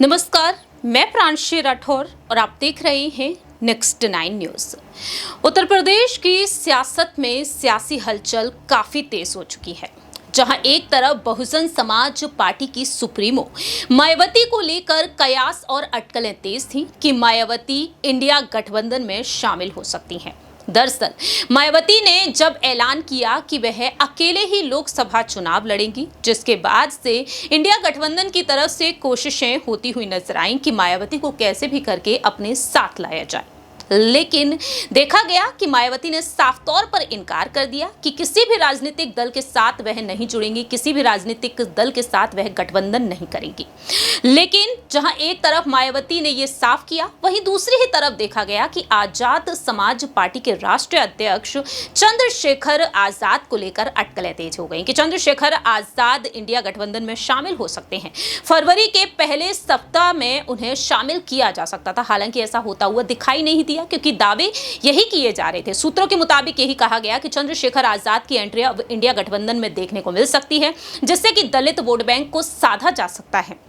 नमस्कार, मैं प्रांशी राठौर और आप देख रहे हैं नेक्स्ट 9 न्यूज। उत्तर प्रदेश की सियासत में सियासी हलचल काफी तेज हो चुकी है, जहां एक तरफ बहुजन समाज पार्टी की सुप्रीमो मायावती को लेकर कयास और अटकलें तेज थीं कि मायावती इंडिया गठबंधन में शामिल हो सकती हैं। दरअसल मायावती ने जब ऐलान किया कि वह अकेले ही लोकसभा चुनाव लड़ेंगी, जिसके बाद से इंडिया गठबंधन की तरफ से कोशिशें होती हुई नजर आईं कि मायावती को कैसे भी करके अपने साथ लाया जाए। लेकिन देखा गया कि मायावती ने साफ तौर पर इनकार कर दिया कि किसी भी राजनीतिक दल के साथ वह नहीं जुड़ेंगी, किसी भी राजनीतिक दल के साथ वह गठबंधन नहीं करेंगी। लेकिन जहां एक तरफ मायावती ने यह साफ किया, वहीं दूसरी ही तरफ देखा गया कि आजाद समाज पार्टी के राष्ट्रीय अध्यक्ष चंद्रशेखर आजाद को लेकर अटकलें तेज हो गई कि चंद्रशेखर आजाद इंडिया गठबंधन में शामिल हो सकते हैं। फरवरी के पहले सप्ताह में उन्हें शामिल किया जा सकता था, हालांकि ऐसा होता हुआ दिखाई नहीं दिया क्योंकि दावे यही किए जा रहे थे। सूत्रों के मुताबिक यही कहा गया कि चंद्रशेखर आजाद की एंट्री अब इंडिया गठबंधन में देखने को मिल सकती है, जिससे कि दलित वोट बैंक को साधा जा सकता है।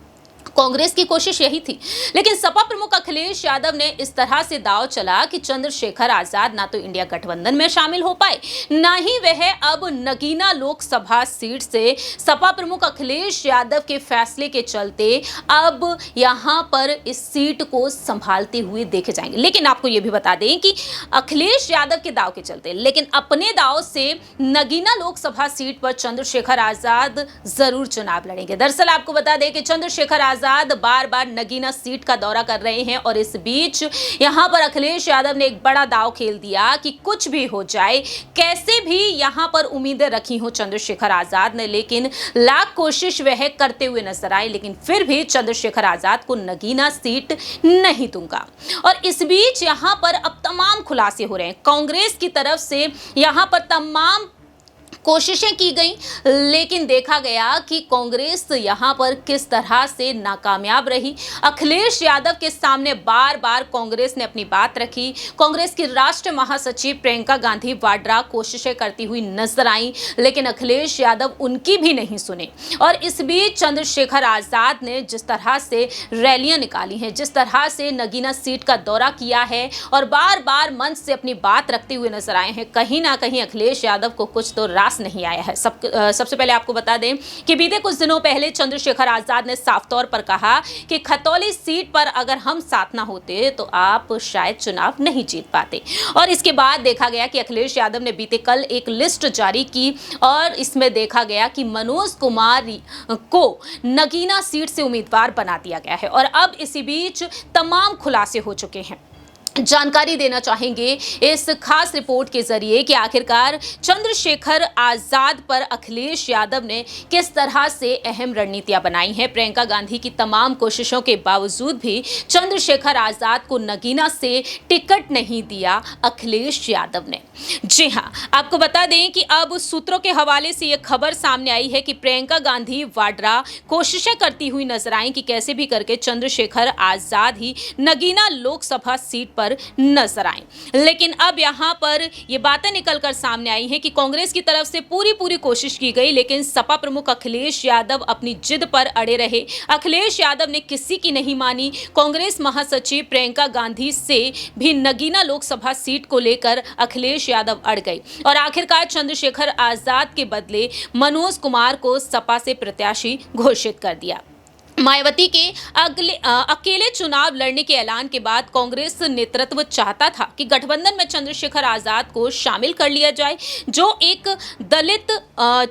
कांग्रेस की कोशिश यही थी, लेकिन सपा प्रमुख अखिलेश यादव ने इस तरह से दांव चला कि चंद्रशेखर आजाद ना तो इंडिया गठबंधन में शामिल हो पाए, ना ही वह अब नगीना लोकसभा सीट से सपा प्रमुख अखिलेश यादव के फैसले के चलते अब यहां पर इस सीट को संभालते हुए देखे जाएंगे। लेकिन आपको यह भी बता दें कि अखिलेश यादव के दांव के चलते, लेकिन अपने दांव से नगीना लोकसभा सीट पर चंद्रशेखर आजाद जरूर चुनाव लड़ेंगे। दरअसल आपको बता दें कि चंद्रशेखर आजाद बार बार नगीना सीट का दौरा कर रहे हैं और इस बीच यहां पर अखिलेश यादव ने एक बड़ा दांव खेल दिया कि कुछ भी हो जाए, कैसे भी यहां पर उम्मीदें रखी हो चंद्रशेखर आजाद ने, लेकिन लाख कोशिश वह करते हुए नजर आए, लेकिन फिर भी चंद्रशेखर आजाद को नगीना सीट नहीं दूंगा। और इस बीच यहां पर अब तमाम खुलासे हो रहे हैं। कांग्रेस की तरफ से यहां पर तमाम कोशिशें की गई, लेकिन देखा गया कि कांग्रेस यहां पर किस तरह से नाकामयाब रही। अखिलेश यादव के सामने बार बार कांग्रेस ने अपनी बात रखी। कांग्रेस की राष्ट्रीय महासचिव प्रियंका गांधी वाड्रा कोशिशें करती हुई नजर आई, लेकिन अखिलेश यादव उनकी भी नहीं सुने। और इस बीच चंद्रशेखर आजाद ने जिस तरह से रैलियां निकाली हैं, जिस तरह से नगीना सीट का दौरा किया है और बार बार मंच से अपनी बात रखते हुए नजर आए हैं, कहीं ना कहीं अखिलेश यादव को कुछ तो रास नहीं आया है। सबसे पहले आपको बता दें कि बीते कुछ दिनों पहले चंद्रशेखर आजाद ने साफ तौर पर कहा कि खतौली सीट पर अगर हम साथ ना होते तो आप शायद चुनाव नहीं जीत पाते। और इसके बाद देखा गया कि अखिलेश यादव ने बीते कल एक लिस्ट जारी की और इसमें देखा गया कि मनोज कुमार को नगीना सीट से उम्मीदवार बना दिया गया है। और अब इसी बीच तमाम खुलासे हो चुके हैं। जानकारी देना चाहेंगे इस खास रिपोर्ट के जरिए कि आखिरकार चंद्रशेखर आजाद पर अखिलेश यादव ने किस तरह से अहम रणनीतियां बनाई हैं। प्रियंका गांधी की तमाम कोशिशों के बावजूद भी चंद्रशेखर आजाद को नगीना से टिकट नहीं दिया अखिलेश यादव ने। जी हां, आपको बता दें कि अब सूत्रों के हवाले से यह खबर सामने आई है कि प्रियंका गांधी वाड्रा कोशिशें करती हुई नजर आई कि कैसे भी करके चंद्रशेखर आजाद ही नगीना लोकसभा सीट पर नजर आए। लेकिन अब यहां पर ये बातें निकलकर सामने आई हैं कि कांग्रेस की तरफ से पूरी कोशिश की गई, लेकिन सपा प्रमुख अखिलेश यादव अपनी जिद पर अड़े रहे। अखिलेश यादव ने किसी की नहीं मानी। कांग्रेस महासचिव प्रियंका गांधी से भी नगीना लोकसभा सीट को लेकर अखिलेश यादव अड़ गए और आखिरकार चंद्रशेखर आजाद के बदले मनोज कुमार को सपा से प्रत्याशी घोषित कर दिया। मायावती के अकेले चुनाव लड़ने के ऐलान के बाद कांग्रेस नेतृत्व चाहता था कि गठबंधन में चंद्रशेखर आजाद को शामिल कर लिया जाए, जो एक दलित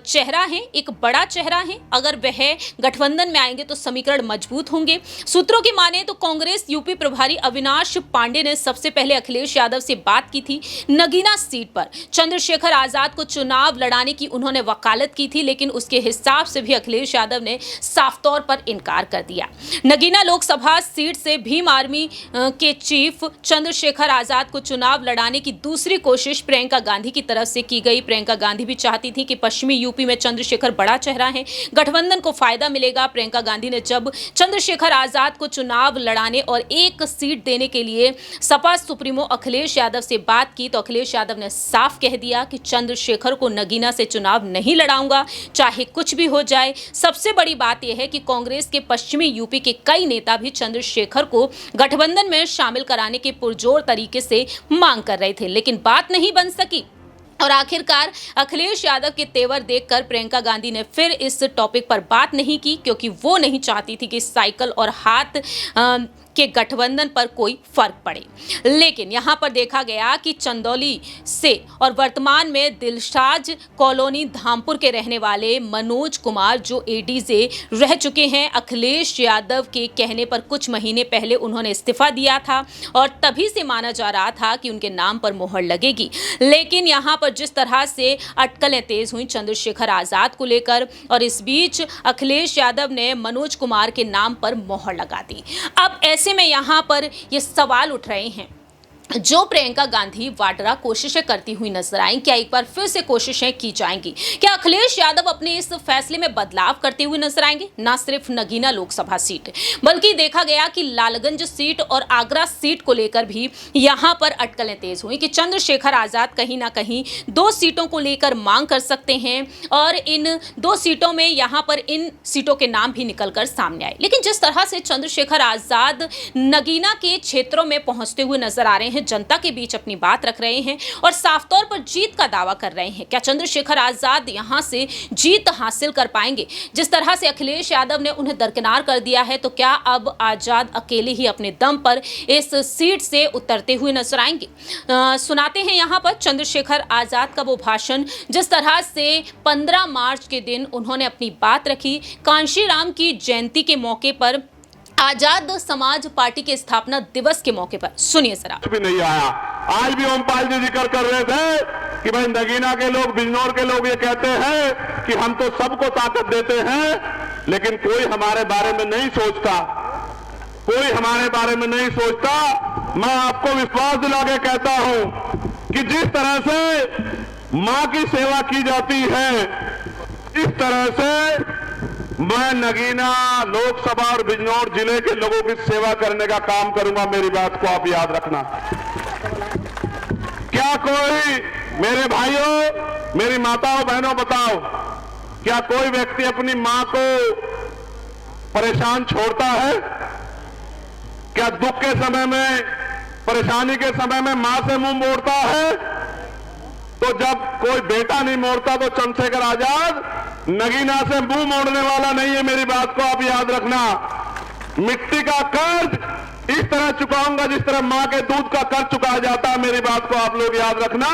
चेहरा है, एक बड़ा चेहरा है। अगर वह गठबंधन में आएंगे तो समीकरण मजबूत होंगे। सूत्रों की माने तो कांग्रेस यूपी प्रभारी अविनाश पांडे ने सबसे पहले अखिलेश यादव से बात की थी। नगीना सीट पर चंद्रशेखर आजाद को चुनाव लड़ाने की उन्होंने वकालत की थी, लेकिन उसके हिसाब से भी अखिलेश यादव ने साफ तौर पर इनकार कर दिया। नगीना लोकसभा सीट से भीम आर्मी के चीफ चंद्रशेखर आजाद को चुनाव लड़ाने की दूसरी कोशिश प्रियंका गांधी की तरफ से की गई। प्रियंका गांधी भी चाहती थी कि पश्चिमी यूपी में चंद्रशेखर बड़ा चेहरा है, गठबंधन को फायदा मिलेगा। प्रियंका गांधी ने जब चंद्रशेखर आजाद को चुनाव लड़ाने और एक सीट देने के लिए सपा सुप्रीमो अखिलेश यादव से बात की तो अखिलेश यादव ने साफ कह दिया कि चंद्रशेखर को नगीना से चुनाव नहीं लड़ाऊंगा, चाहे कुछ भी हो जाए। सबसे बड़ी बात यह है कि कांग्रेस के पश्चिमी यूपी के कई नेता भी चंद्रशेखर को गठबंधन में शामिल कराने की पुरजोर तरीके से मांग कर रहे थे, लेकिन बात नहीं बन सकी। और आखिरकार अखिलेश यादव के तेवर देखकर प्रियंका गांधी ने फिर इस टॉपिक पर बात नहीं की, क्योंकि वो नहीं चाहती थी कि साइकिल और हाथ के गठबंधन पर कोई फर्क पड़े। लेकिन यहां पर देखा गया कि चंदौली से और वर्तमान में दिलशाद कॉलोनी धामपुर के रहने वाले मनोज कुमार जो एडीजे रह चुके हैं, अखिलेश यादव के कहने पर कुछ महीने पहले उन्होंने इस्तीफा दिया था और तभी से माना जा रहा था कि उनके नाम पर मोहर लगेगी। लेकिन यहां पर जिस तरह से अटकलें तेज हुई चंद्रशेखर आजाद को लेकर, और इस बीच अखिलेश यादव ने मनोज कुमार के नाम पर मोहर लगा दी। अब ऐसे में यहां पर ये सवाल उठ रहे हैं, जो प्रियंका गांधी वाड्रा कोशिशें करती हुई नजर आई, क्या एक बार फिर से कोशिशें की जाएंगी? क्या अखिलेश यादव अपने इस फैसले में बदलाव करते हुए नजर आएंगे? ना सिर्फ नगीना लोकसभा सीट, बल्कि देखा गया कि लालगंज सीट और आगरा सीट को लेकर भी यहां पर अटकलें तेज हुई कि चंद्रशेखर आजाद कहीं ना कहीं 2 सीटों को लेकर मांग कर सकते हैं और इन 2 सीटों में यहां पर इन सीटों के नाम भी निकलकर सामने आए। लेकिन जिस तरह से चंद्रशेखर आजाद नगीना के क्षेत्रों में पहुंचते हुए नजर आ रहे हैं, जनता के बीच अपनी बात रख रहे हैं और साफ तौर पर जीत का दावा कर रहे हैं, क्या चंद्रशेखर आजाद यहां से जीत हासिल कर पाएंगे? जिस तरह से अखिलेश यादव ने उन्हें दरकिनार कर दिया है, तो क्या अब आजाद अकेले ही अपने दम पर इस सीट से उतरते हुए नजर आएंगे? सुनाते हैं यहां पर चंद्रशेखर आजाद का वो भाषण, जिस तरह से 15 मार्च के दिन उन्होंने अपनी बात रखी कांशीराम की जयंती के मौके पर, आजाद समाज पार्टी के स्थापना दिवस के मौके पर। सुनिए जरा। कुछ भी नहीं आया। आज भी ओमपाल जी जिक्र कर रहे थे कि भाई नगीना के लोग, बिजनौर के लोग ये कहते हैं कि हम तो सबको ताकत देते हैं, लेकिन कोई हमारे बारे में नहीं सोचता, कोई हमारे बारे में नहीं सोचता। मैं आपको विश्वास दिला के कहता हूं कि जिस तरह से मां की सेवा की जाती है, इस तरह से मैं नगीना लोकसभा और बिजनौर जिले के लोगों की सेवा करने का काम करूंगा। मेरी बात को आप याद रखना। क्या कोई, मेरे भाइयों, मेरी माताओं बहनों, बताओ, क्या कोई व्यक्ति अपनी मां को परेशान छोड़ता है? क्या दुख के समय में, परेशानी के समय में मां से मुंह मोड़ता है? तो जब कोई बेटा नहीं मोड़ता तो चंद्रशेखर आजाद नगीना से मुंह मोड़ने वाला नहीं है। मेरी बात को आप याद रखना। मिट्टी का कर्ज इस तरह चुकाऊंगा जिस तरह मां के दूध का कर्ज चुकाया जाता है। मेरी बात को आप लोग याद रखना।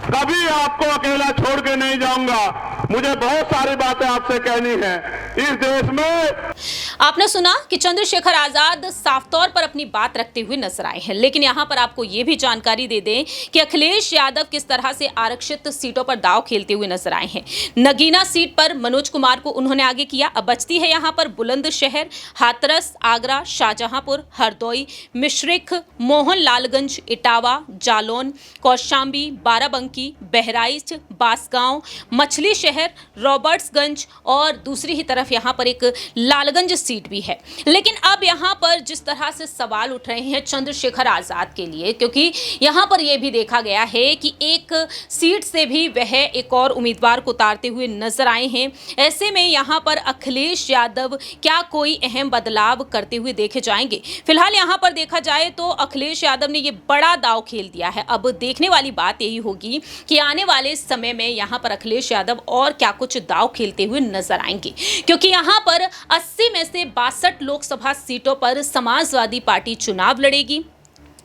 कभी आपको अकेला छोड़ के नहीं जाऊंगा। मुझे बहुत सारी बातें आपसे कहनी है। इस देश में आपने सुना कि चंद्रशेखर आजाद साफ तौर पर अपनी बात रखते हुए नजर आए हैं, लेकिन यहां पर आपको यह भी जानकारी दे दें कि अखिलेश यादव किस तरह से आरक्षित सीटों पर दांव खेलते हुए नजर आए हैं। नगीना सीट पर मनोज कुमार को उन्होंने आगे किया। अब बचती है यहां पर बुलंदशहर, हाथरस, आगरा, शाहजहांपुर, हरदोई, मिश्रिख, मोहन लालगंज, इटावा, जालौन, कौशांबी, बाराबंकी, बहराइच, बांसगांव, मछली शहर, रॉबर्ट्सगंज और दूसरी ही तरफ यहां पर एक लालगंज सीट भी है। लेकिन अब यहां पर जिस तरह से सवाल उठ रहे हैं चंद्रशेखर आजाद के लिए, क्योंकि यहां पर यह भी देखा गया है कि एक सीट से भी वह एक और उम्मीदवार को उतारते हुए नजर आए हैं। ऐसे में यहां पर अखिलेश यादव क्या कोई अहम बदलाव करते हुए देखे जाएंगे? फिलहाल यहां पर देखा जाए तो अखिलेश यादव ने यह बड़ा दांव खेल दिया है। अब देखने वाली बात यही होगी कि आने वाले समय में यहां पर अखिलेश यादव और क्या कुछ दांव खेलते हुए नजर आएंगे, क्योंकि यहां पर 80 में से 62 लोकसभा सीटों पर समाजवादी पार्टी चुनाव लड़ेगी,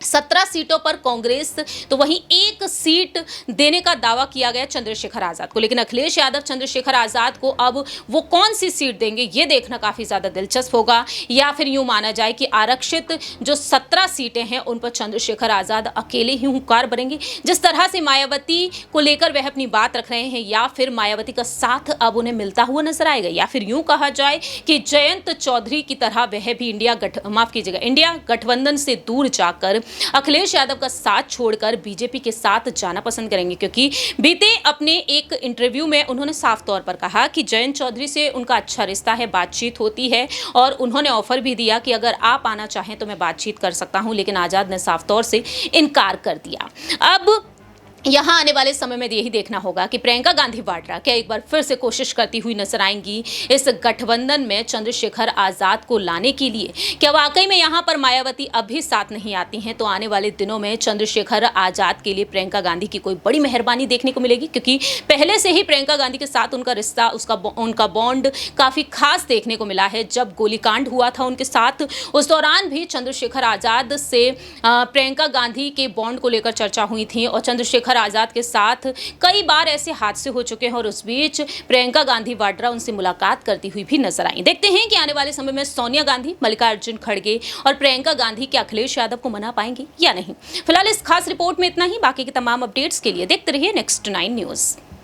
17 सीटों पर कांग्रेस, तो वहीं 1 सीट देने का दावा किया गया चंद्रशेखर आजाद को। लेकिन अखिलेश यादव चंद्रशेखर आजाद को अब वो कौन सी सीट देंगे, ये देखना काफी ज्यादा दिलचस्प होगा। या फिर यूं माना जाए कि आरक्षित जो 17 सीटें हैं उन पर चंद्रशेखर आजाद अकेले ही हुंकार भरेंगे, जिस तरह से मायावती को लेकर वह अपनी बात रख रहे हैं, या फिर मायावती का साथ अब उन्हें मिलता हुआ नजर आएगा, या फिर यूं कहा जाए कि जयंत चौधरी की तरह वह भी इंडिया गठबंधन से दूर जाकर अखिलेश यादव का साथ छोड़कर बीजेपी के साथ जाना पसंद करेंगे। क्योंकि बीते अपने एक इंटरव्यू में उन्होंने साफ तौर पर कहा कि जयंत चौधरी से उनका अच्छा रिश्ता है, बातचीत होती है, और उन्होंने ऑफर भी दिया कि अगर आप आना चाहें तो मैं बातचीत कर सकता हूं, लेकिन आजाद ने साफ तौर से इनकार कर दिया। अब यहाँ आने वाले समय में यही देखना होगा कि प्रियंका गांधी वाड्रा क्या एक बार फिर से कोशिश करती हुई नजर आएंगी इस गठबंधन में चंद्रशेखर आजाद को लाने के लिए। क्या वाकई में यहाँ पर मायावती अभी साथ नहीं आती हैं तो आने वाले दिनों में चंद्रशेखर आजाद के लिए प्रियंका गांधी की कोई बड़ी मेहरबानी देखने को मिलेगी, क्योंकि पहले से ही प्रियंका गांधी के साथ उनका रिश्ता, उनका बॉन्ड काफ़ी खास देखने को मिला है। जब गोलीकांड हुआ था उनके साथ, उस दौरान भी चंद्रशेखर आजाद से प्रियंका गांधी के बॉन्ड को लेकर चर्चा हुई थी और चंद्रशेखर आजाद के साथ कई बार ऐसे हादसे हो चुके हैं और उस बीच प्रियंका गांधी वाड्रा उनसे मुलाकात करती हुई भी नजर आई। देखते हैं कि आने वाले समय में सोनिया गांधी, मल्लिकार्जुन खड़गे और प्रियंका गांधी क्या अखिलेश यादव को मना पाएंगे या नहीं। फिलहाल इस खास रिपोर्ट में इतना ही। बाकी के तमाम अपडेट्स के लिए देखते रहिए नेक्स्ट 9 न्यूज़।